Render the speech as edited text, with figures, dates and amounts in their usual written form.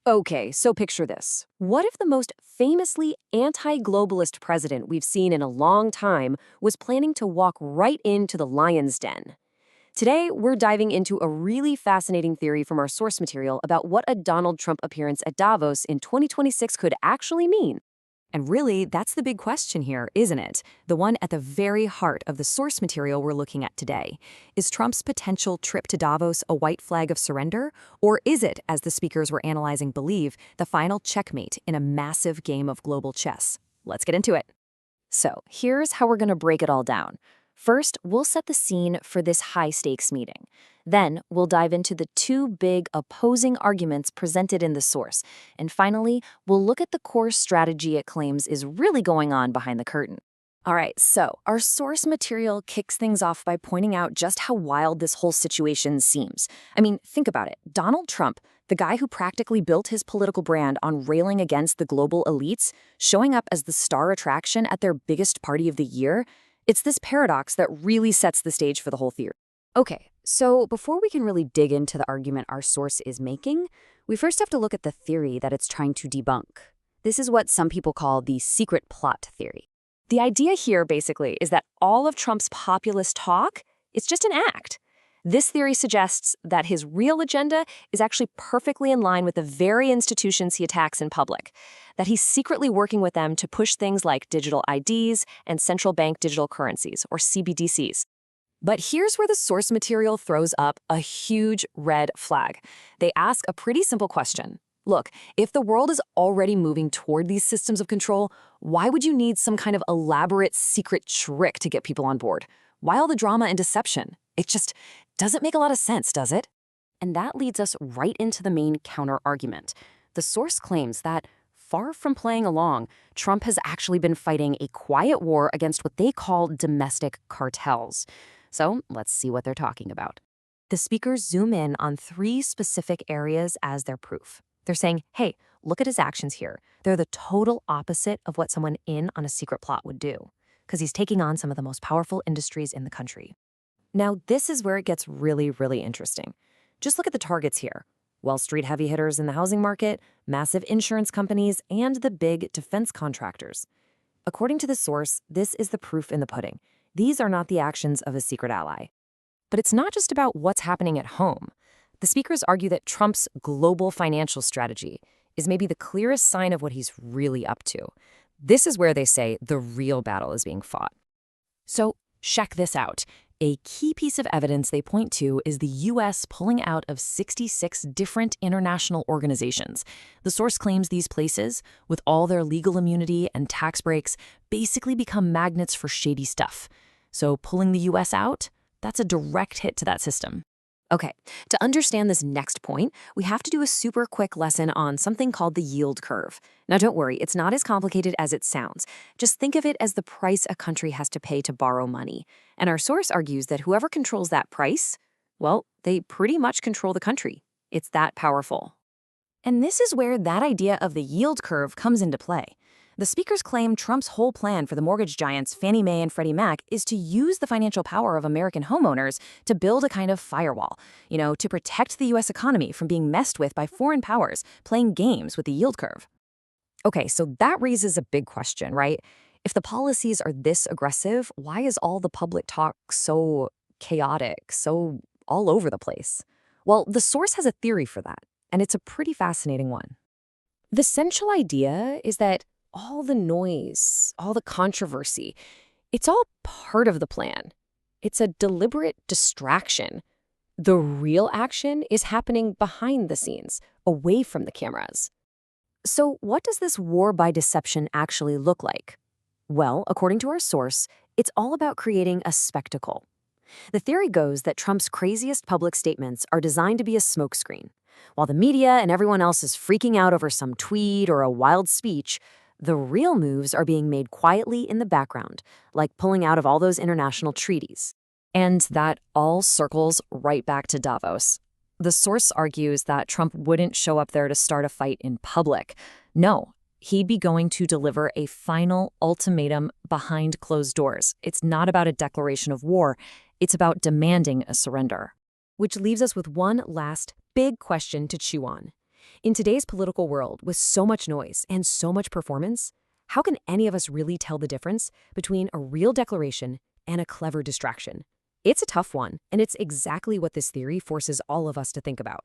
Okay, so picture this. What if the most famously anti-globalist president we've seen in a long time was planning to walk right into the lion's den? Today, we're diving into a really fascinating theory from our source material about what a Donald Trump appearance at Davos in 2026 could actually mean. And really, that's the big question here, isn't it? The one at the very heart of the source material we're looking at today. Is Trump's potential trip to Davos a white flag of surrender? Or is it, as the speakers we're analyzing believe, the final checkmate in a massive game of global chess? Let's get into it. So, here's how we're going to break it all down. First, we'll set the scene for this high-stakes meeting. Then, we'll dive into the two big opposing arguments presented in the source. And finally, we'll look at the core strategy it claims is really going on behind the curtain. All right, so our source material kicks things off by pointing out just how wild this whole situation seems. I mean, think about it. Donald Trump, the guy who practically built his political brand on railing against the global elites, showing up as the star attraction at their biggest party of the year, it's this paradox that really sets the stage for the whole theory. Okay, so before we can really dig into the argument our source is making, we first have to look at the theory that it's trying to debunk. This is what some people call the secret plot theory. The idea here, basically, is that all of Trump's populist talk is just an act. This theory suggests that his real agenda is actually perfectly in line with the very institutions he attacks in public, that he's secretly working with them to push things like digital IDs and central bank digital currencies, or CBDCs. But here's where the source material throws up a huge red flag. They ask a pretty simple question. Look, if the world is already moving toward these systems of control, why would you need some kind of elaborate secret trick to get people on board? Why all the drama and deception? It just doesn't make a lot of sense, does it? And that leads us right into the main counter-argument. The source claims that, far from playing along, Trump has actually been fighting a quiet war against what they call domestic cartels. So let's see what they're talking about. The speakers zoom in on three specific areas as their proof. They're saying, hey, look at his actions here. They're the total opposite of what someone in on a secret plot would do, because he's taking on some of the most powerful industries in the country. Now, this is where it gets really, really interesting. Just look at the targets here. Wall Street heavy hitters in the housing market, massive insurance companies, and the big defense contractors. According to the source, this is the proof in the pudding. These are not the actions of a secret ally. But it's not just about what's happening at home. The speakers argue that Trump's global financial strategy is maybe the clearest sign of what he's really up to. This is where they say the real battle is being fought. So check this out. A key piece of evidence they point to is the U.S. pulling out of 66 different international organizations. The source claims these places, with all their legal immunity and tax breaks, basically become magnets for shady stuff. So pulling the U.S. out, that's a direct hit to that system. Okay, to understand this next point, we have to do a super quick lesson on something called the yield curve. Now don't worry, it's not as complicated as it sounds. Just think of it as the price a country has to pay to borrow money. And our source argues that whoever controls that price, well, they pretty much control the country. It's that powerful. And this is where that idea of the yield curve comes into play. The speakers claim Trump's whole plan for the mortgage giants Fannie Mae and Freddie Mac is to use the financial power of American homeowners to build a kind of firewall, to protect the U.S. economy from being messed with by foreign powers playing games with the yield curve. Okay, so that raises a big question, right? If the policies are this aggressive, why is all the public talk so chaotic, so all over the place? Well, the source has a theory for that, and it's a pretty fascinating one. The central idea is that all the noise, all the controversy, it's all part of the plan. It's a deliberate distraction. The real action is happening behind the scenes, away from the cameras. So what does this war by deception actually look like? Well, according to our source, it's all about creating a spectacle. The theory goes that Trump's craziest public statements are designed to be a smokescreen. While the media and everyone else is freaking out over some tweet or a wild speech, the real moves are being made quietly in the background, like pulling out of all those international treaties. And that all circles right back to Davos. The source argues that Trump wouldn't show up there to start a fight in public. No, he'd be going to deliver a final ultimatum behind closed doors. It's not about a declaration of war. It's about demanding a surrender. Which leaves us with one last big question to chew on. In today's political world, with so much noise and so much performance, how can any of us really tell the difference between a real declaration and a clever distraction? It's a tough one, and it's exactly what this theory forces all of us to think about.